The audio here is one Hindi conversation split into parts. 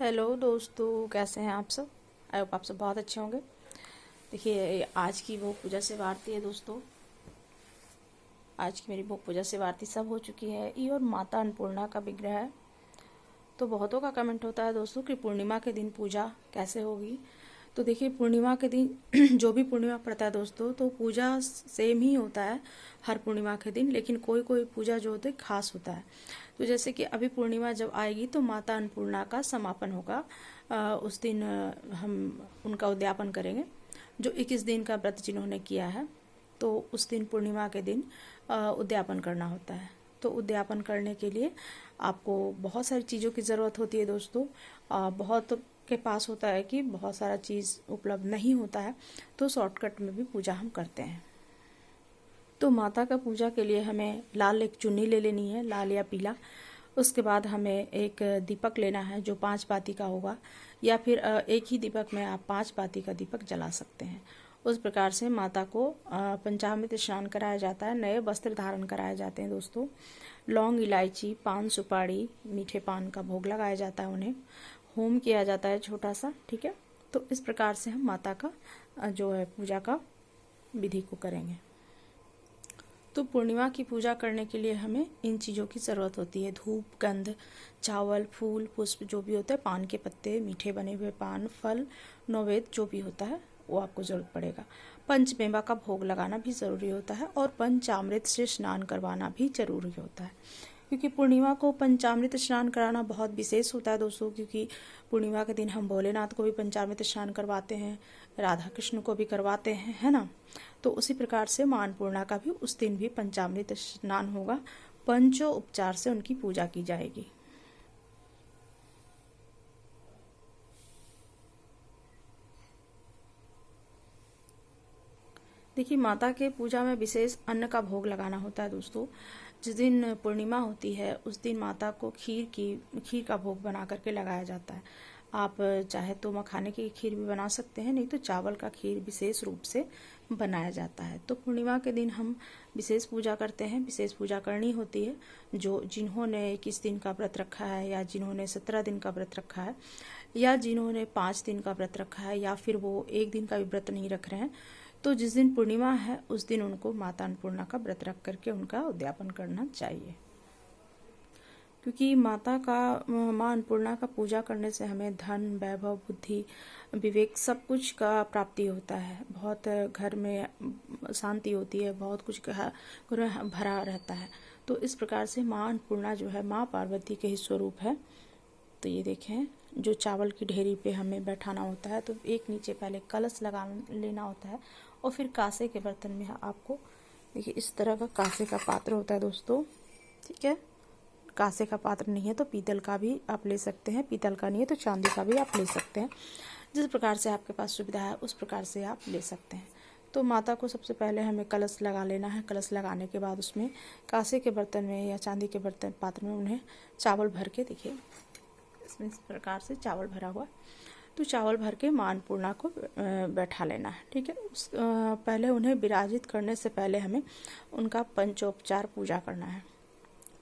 हेलो दोस्तों, कैसे हैं आप सब। आई होप आप सब बहुत अच्छे होंगे। देखिए, आज की भोग पूजा से आरती है दोस्तों। आज की मेरी भोग पूजा से आरती सब हो चुकी है। ये और माता अन्नपूर्णा का विग्रह है। तो बहुतों का कमेंट होता है दोस्तों कि पूर्णिमा के दिन पूजा कैसे होगी। तो देखिए, पूर्णिमा के दिन जो भी पूर्णिमा पड़ता है दोस्तों, तो पूजा सेम ही होता है हर पूर्णिमा के दिन, लेकिन कोई कोई पूजा जो होती है खास होता है। तो जैसे कि अभी पूर्णिमा जब आएगी तो माता अन्नपूर्णा का समापन होगा। उस दिन हम उनका उद्यापन करेंगे। जो 21 दिन का व्रत जिन्होंने किया है, तो उस दिन पूर्णिमा के दिन उद्यापन करना होता है। तो उद्यापन करने के लिए आपको बहुत सारी चीज़ों की ज़रूरत होती है दोस्तों। बहुत के पास होता है कि बहुत सारा चीज़ उपलब्ध नहीं होता है, तो शॉर्टकट में भी पूजा हम करते हैं। तो माता का पूजा के लिए हमें लाल एक चुन्नी ले लेनी है, लाल या पीला। उसके बाद हमें एक दीपक लेना है जो 5 बाती का होगा, या फिर एक ही दीपक में आप 5 बाती का दीपक जला सकते हैं। उस प्रकार से माता को पंचामृत स्नान कराया जाता है, नए वस्त्र धारण कराए जाते हैं दोस्तों। लौंग, इलायची, पान, सुपारी, मीठे पान का भोग लगाया जाता है। उन्हें होम किया जाता है छोटा सा, ठीक है। तो इस प्रकार से हम माता का जो है पूजा का विधि को करेंगे। तो पूर्णिमा की पूजा करने के लिए हमें इन चीज़ों की ज़रूरत होती है। धूप, गंध, चावल, फूल, पुष्प जो भी होता है, पान के पत्ते, मीठे बने हुए पान, फल, नैवेद्य जो भी होता है वो आपको ज़रूरत पड़ेगा। पंचमेवा का भोग लगाना भी ज़रूरी होता है और पंचामृत से स्नान करवाना भी ज़रूरी होता है, क्योंकि पूर्णिमा को पंचामृत स्नान कराना बहुत विशेष होता है दोस्तों। क्योंकि पूर्णिमा के दिन हम भोलेनाथ को भी पंचामृत स्नान करवाते हैं, राधा कृष्ण को भी करवाते हैं, है ना। तो उसी प्रकार से मां अन्नपूर्णा का भी उस दिन भी पंचामृत स्नान होगा। पंचो उपचार से उनकी पूजा की जाएगी। देखिए, माता के पूजा में विशेष अन्न का भोग लगाना होता है दोस्तों। जिस दिन पूर्णिमा होती है उस दिन माता को खीर का भोग बना करके लगाया जाता है। आप चाहे तो मखाने की खीर भी बना सकते हैं, नहीं तो चावल का खीर विशेष रूप से बनाया जाता है। तो पूर्णिमा के दिन हम विशेष पूजा करते हैं, विशेष पूजा करनी होती है। जो जिन्होंने 21 दिन का व्रत रखा है, या जिन्होंने 17 दिन का व्रत रखा है, या जिन्होंने 5 दिन का व्रत रखा है, या फिर वो 1 दिन का भी व्रत नहीं रख रहे हैं, तो जिस दिन पूर्णिमा है उस दिन उनको माता अन्नपूर्णा का व्रत रख करके उनका उद्यापन करना चाहिए। क्योंकि मां अन्नपूर्णा का पूजा करने से हमें धन, वैभव, बुद्धि, विवेक सब कुछ का प्राप्ति होता है। बहुत घर में शांति होती है, बहुत कुछ घर में भरा रहता है। तो इस प्रकार से मां अन्नपूर्णा जो है मां पार्वती के ही स्वरूप है। तो ये देखें, जो चावल की ढेरी पे हमें बैठाना होता है, तो एक नीचे पहले कलश लगा लेना होता है, और फिर कांसे के बर्तन में आपको देखिए इस तरह का कांसे का पात्र होता है दोस्तों, ठीक है। कांसे का पात्र नहीं है तो पीतल का भी आप ले सकते हैं, पीतल का नहीं है तो चांदी का भी आप ले सकते हैं। जिस प्रकार से आपके पास सुविधा है उस प्रकार से आप ले सकते हैं। तो माता को सबसे पहले हमें कलश लगा लेना है। कलश लगाने के बाद उसमें कांसे के बर्तन में या चांदी के बर्तन पात्र में उन्हें चावल भर के, देखिए इसमें इस प्रकार से चावल भरा हुआ, तो चावल भर के मां अन्नपूर्णा को बैठा लेना है, ठीक है। पहले उन्हें विराजित करने से पहले हमें उनका पंचोपचार पूजा करना है।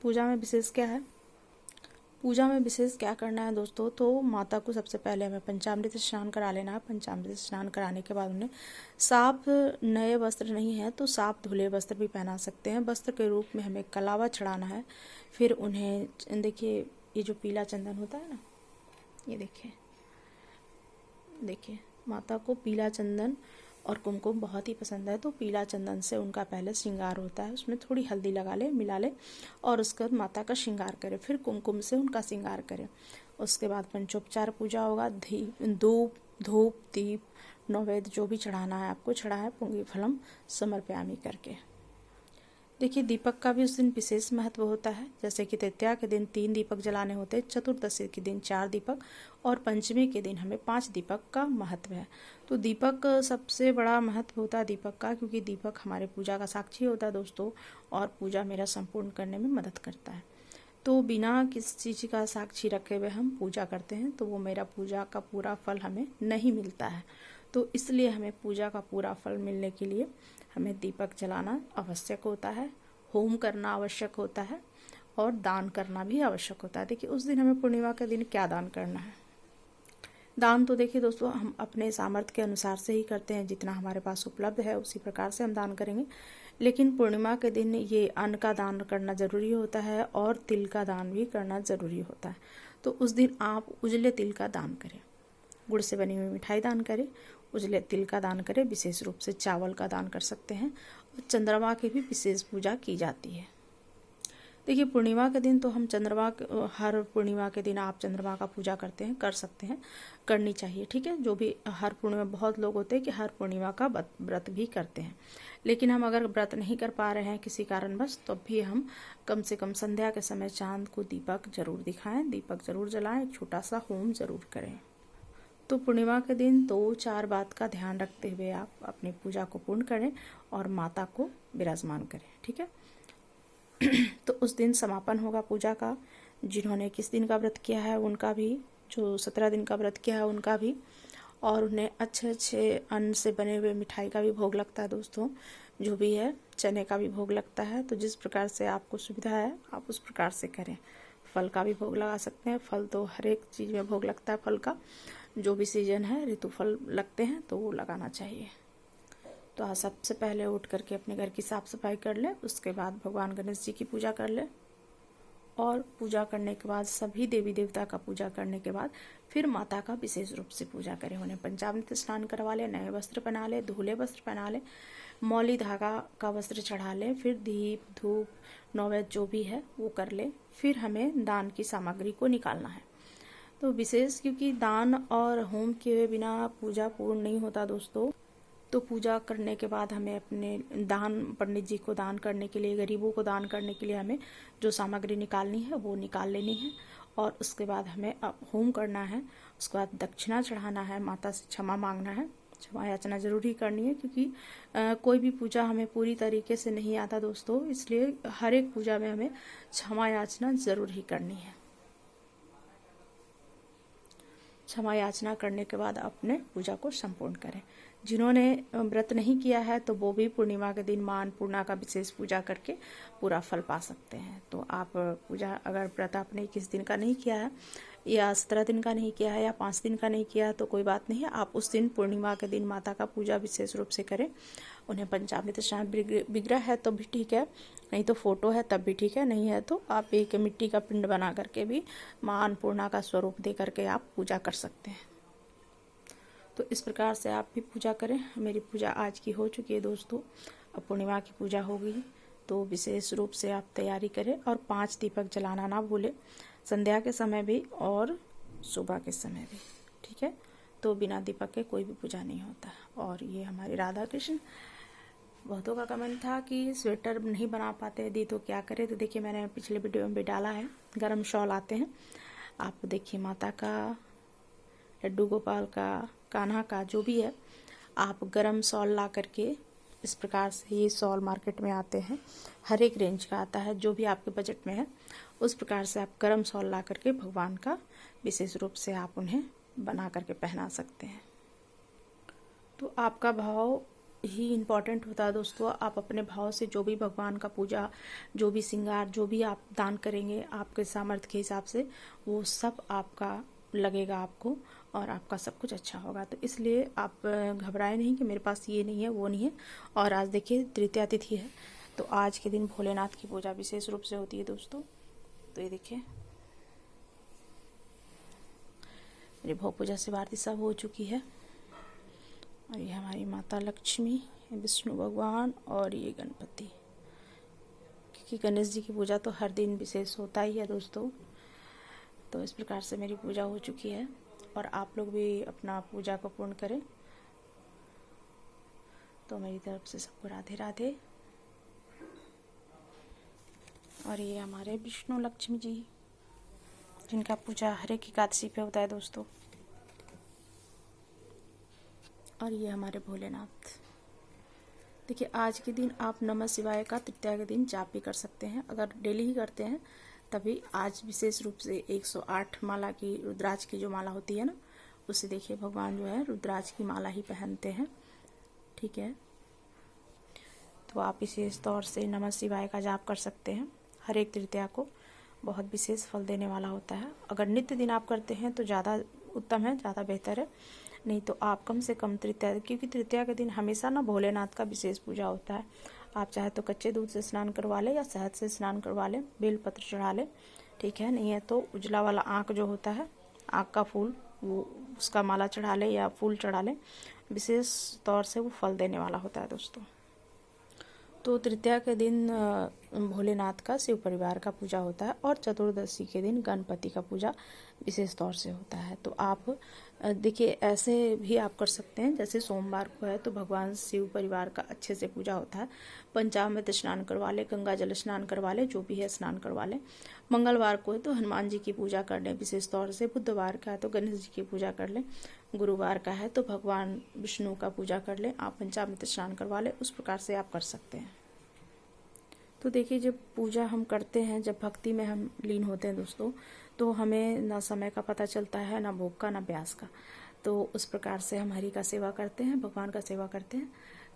पूजा में विशेष क्या है, पूजा में विशेष क्या करना है दोस्तों, तो माता को सबसे पहले हमें पंचामृत स्नान करा लेना है। पंचामृत स्नान कराने के बाद उन्हें साफ नए वस्त्र नहीं है तो साफ धुले वस्त्र भी पहना सकते हैं। वस्त्र के रूप में हमें कलावा चढ़ाना है। फिर उन्हें देखिए, ये जो पीला चंदन होता है ना, ये देखिए माता को पीला चंदन और कुमकुम बहुत ही पसंद है। तो पीला चंदन से उनका पहले श्रृंगार होता है, उसमें थोड़ी हल्दी लगा ले, मिला ले, और उसके बाद माता का श्रृंगार करें। फिर कुमकुम से उनका श्रृंगार करें। उसके बाद पंचोपचार पूजा होगा। धूप, दीप, नैवेद्य जो भी चढ़ाना है आपको चढ़ाए, पुंगी फलम समर्पयामि करके। देखिए, दीपक का भी उस दिन विशेष महत्व होता है। जैसे कि तृतीया के दिन 3 दीपक जलाने होते हैं, चतुर्दशी के दिन 4 दीपक, और पंचमी के दिन हमें 5 दीपक का महत्व है। तो दीपक सबसे बड़ा महत्व होता है दीपक का, क्योंकि दीपक हमारे पूजा का साक्षी होता है दोस्तों, और पूजा मेरा संपूर्ण करने में मदद करता है। तो बिना किसी चीज़ का साक्षी रखे हुए हम पूजा करते हैं तो वो मेरा पूजा का पूरा फल हमें नहीं मिलता है। तो इसलिए हमें पूजा का पूरा फल मिलने के लिए हमें दीपक जलाना आवश्यक होता है, होम करना आवश्यक होता है, और दान करना भी आवश्यक होता है। देखिए, उस दिन हमें पूर्णिमा के दिन क्या दान करना है। दान तो देखिए दोस्तों हम अपने सामर्थ्य के अनुसार से ही करते हैं, जितना हमारे पास उपलब्ध है उसी प्रकार से हम दान करेंगे। लेकिन पूर्णिमा के दिन ये अन्न का दान करना ज़रूरी होता है और तिल का दान भी करना ज़रूरी होता है। तो उस दिन आप उजले तिल का दान करें, गुड़ से बनी हुई मिठाई दान करें, उजले तिल का दान करें। विशेष रूप से चावल का दान कर सकते हैं। और चंद्रमा की भी विशेष पूजा की जाती है। देखिए पूर्णिमा के दिन तो हम हर पूर्णिमा के दिन आप चंद्रमा का पूजा करते हैं, कर सकते हैं, करनी चाहिए, ठीक है। जो भी हर पूर्णिमा, बहुत लोग होते हैं कि हर पूर्णिमा का व्रत भी करते हैं, लेकिन हम अगर व्रत नहीं कर पा रहे हैं किसी कारणवश, तो भी हम कम से कम संध्या के समय चांद को दीपक जरूर दिखाएं, दीपक जरूर जलाएं, एक छोटा सा होम जरूर करें। तो पूर्णिमा के दिन 2-4 बात का ध्यान रखते हुए आप अपनी पूजा को पूर्ण करें और माता को विराजमान करें, ठीक है। तो उस दिन समापन होगा पूजा का। जिन्होंने 21 दिन का व्रत किया है उनका भी, जो 17 दिन का व्रत किया है उनका भी, और उन्हें अच्छे अच्छे अन्न से बने हुए मिठाई का भी भोग लगता है दोस्तों, जो भी है, चने का भी भोग लगता है। तो जिस प्रकार से आपको सुविधा है आप उस प्रकार से करें। फल का भी भोग लगा सकते हैं, फल तो हर एक चीज़ में भोग लगता है फल का, जो भी सीजन है ऋतु फल लगते हैं तो वो लगाना चाहिए। तो आज सबसे पहले उठ करके अपने घर की साफ सफाई कर लें, उसके बाद भगवान गणेश जी की पूजा कर लें, और पूजा करने के बाद सभी देवी देवता का पूजा करने के बाद फिर माता का विशेष रूप से पूजा करें। उन्हें पंचामृत स्नान करवा लें, नए वस्त्र पहना लें, धुले वस्त्र पहना लें, मौली धागा का वस्त्र चढ़ा लें, फिर दीप धूप नैवेद्य जो भी है वो कर लें। फिर हमें दान की सामग्री को निकालना है। तो विशेष, क्योंकि दान और होम के बिना पूजा पूर्ण नहीं होता दोस्तों। तो पूजा करने के बाद हमें अपने दान, पंडित जी को दान करने के लिए, गरीबों को दान करने के लिए हमें जो सामग्री निकालनी है वो निकाल लेनी है। और उसके बाद हमें होम करना है, उसके बाद दक्षिणा चढ़ाना है, माता से क्षमा मांगना है। क्षमा याचना जरूर ही करनी है, क्योंकि कोई भी पूजा हमें पूरी तरीके से नहीं आता दोस्तों, इसलिए हर एक पूजा में हमें क्षमा याचना जरूर ही करनी है। क्षमा याचना करने के बाद अपने पूजा को संपूर्ण करें। जिन्होंने व्रत नहीं किया है तो वो भी पूर्णिमा के दिन मां अन्नपूर्णा का विशेष पूजा करके पूरा फल पा सकते हैं। तो आप पूजा, अगर व्रत आपने 21 दिन का नहीं किया है या 17 दिन का नहीं किया है या 5 दिन का नहीं किया है तो कोई बात नहीं है, आप उस दिन पूर्णिमा के दिन माता का पूजा विशेष रूप से करें। उन्हें पंचामृत स्नान, विग्रह है तो भी ठीक है, नहीं तो फोटो है तब भी ठीक है, नहीं है तो आप एक मिट्टी का पिंड बना करके भी मां अन्नपूर्णा का स्वरूप दे करके आप पूजा कर सकते हैं। तो इस प्रकार से आप भी पूजा करें। मेरी पूजा आज की हो चुकी है दोस्तों, अब पूर्णिमा की पूजा होगी, तो विशेष रूप से आप तैयारी करें और 5 दीपक जलाना ना भूलें, संध्या के समय भी और सुबह के समय भी, ठीक है। तो बिना दीपक के कोई भी पूजा नहीं होता। और ये हमारे राधा कृष्ण, बहुतों का कमेंट था कि स्वेटर नहीं बना पाते दी तो क्या करें। तो देखिए मैंने पिछले वीडियो में भी डाला है, गरम शॉल आते हैं, आप देखिए माता का, लड्डू गोपाल का, कान्हा का, जो भी है, आप गरम शॉल ला करके, इस प्रकार से ये शॉल मार्केट में आते हैं, हर एक रेंज का आता है, जो भी आपके बजट में है उस प्रकार से आप गरम शॉल ला करके भगवान का विशेष रूप से आप उन्हें बना करके पहना सकते हैं। तो आपका भाव ही इम्पॉर्टेंट होता है दोस्तों। आप अपने भाव से जो भी भगवान का पूजा, जो भी श्रृंगार, जो भी आप दान करेंगे आपके सामर्थ्य के हिसाब से, वो सब आपका लगेगा आपको और आपका सब कुछ अच्छा होगा। तो इसलिए आप घबराए नहीं कि मेरे पास ये नहीं है वो नहीं है। और आज देखिए तृतीया तिथि है, तो आज के दिन भोलेनाथ की पूजा विशेष रूप से होती है दोस्तों। तो ये देखिए मेरी भोग पूजा से आरती सब हो चुकी है, और ये हमारी माता लक्ष्मी, विष्णु भगवान और ये गणपति, क्योंकि गणेश जी की पूजा तो हर दिन विशेष होता ही है दोस्तों। तो इस प्रकार से मेरी पूजा हो चुकी है, और आप लोग भी अपना पूजा को पूर्ण करें। तो मेरी तरफ से सबको राधे राधे। और ये हमारे विष्णु लक्ष्मी जी, जिनका पूजा हर एक एकादशी पे होता है दोस्तों। और ये हमारे भोलेनाथ। देखिए आज के दिन आप नमः शिवाय का तृतीया के दिन जाप भी कर सकते हैं। अगर डेली ही करते हैं तभी आज विशेष रूप से 108 माला की, रुद्राज की जो माला होती है ना, उससे देखिए भगवान जो है रुद्राज की माला ही पहनते हैं, ठीक है। तो आप विशेष तौर से नमः शिवाय का जाप कर सकते हैं। हर एक तृतीया को बहुत विशेष फल देने वाला होता है। अगर नित्य दिन आप करते हैं तो ज़्यादा उत्तम है, ज़्यादा बेहतर है। नहीं तो आप कम से कम तृतीया, क्योंकि तृतीया के दिन हमेशा ना भोलेनाथ का विशेष पूजा होता है। आप चाहे तो कच्चे दूध से स्नान करवा लें या शहद से स्नान करवा लें, बेलपत्र चढ़ा लें, ठीक है। नहीं है तो उजला वाला आँख जो होता है, आँख का फूल, वो उसका माला चढ़ा लें या फूल चढ़ा लें, विशेष तौर से वो फल देने वाला होता है दोस्तों। तो तृतीया के दिन भोलेनाथ का शिव परिवार का पूजा होता है और चतुर्दशी के दिन गणपति का पूजा विशेष तौर से होता है। तो आप देखिए ऐसे भी आप कर सकते हैं, जैसे सोमवार को है तो भगवान शिव परिवार का अच्छे से पूजा होता है, पंचामृत स्नान करवा ले, गंगा जल स्नान करवा ले, जो भी है स्नान करवा ले। मंगलवार को है तो हनुमान जी की पूजा कर लें विशेष तौर से, बुधवार का है तो गणेश जी की पूजा कर लें, गुरुवार का है तो भगवान विष्णु का पूजा कर लें, आप पंचामृत स्नान करवा लें, उस प्रकार से आप कर सकते हैं। तो देखिए जब पूजा हम करते हैं, जब भक्ति में हम लीन होते हैं दोस्तों, तो हमें ना समय का पता चलता है, ना भोग का, ना प्यास का। तो उस प्रकार से हम हरि का सेवा करते हैं, भगवान का सेवा करते हैं,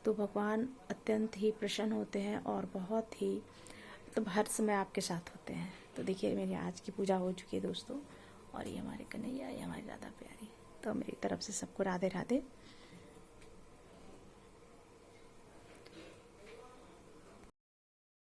तो भगवान अत्यंत ही प्रसन्न होते हैं और बहुत ही मतलब हर समय आपके साथ होते हैं। तो देखिए मेरी आज की पूजा हो चुकी है दोस्तों, और ये हमारे कन्हैया, ये हमारी राधा प्यारी। तो मेरी तरफ से सबको राधे राधे।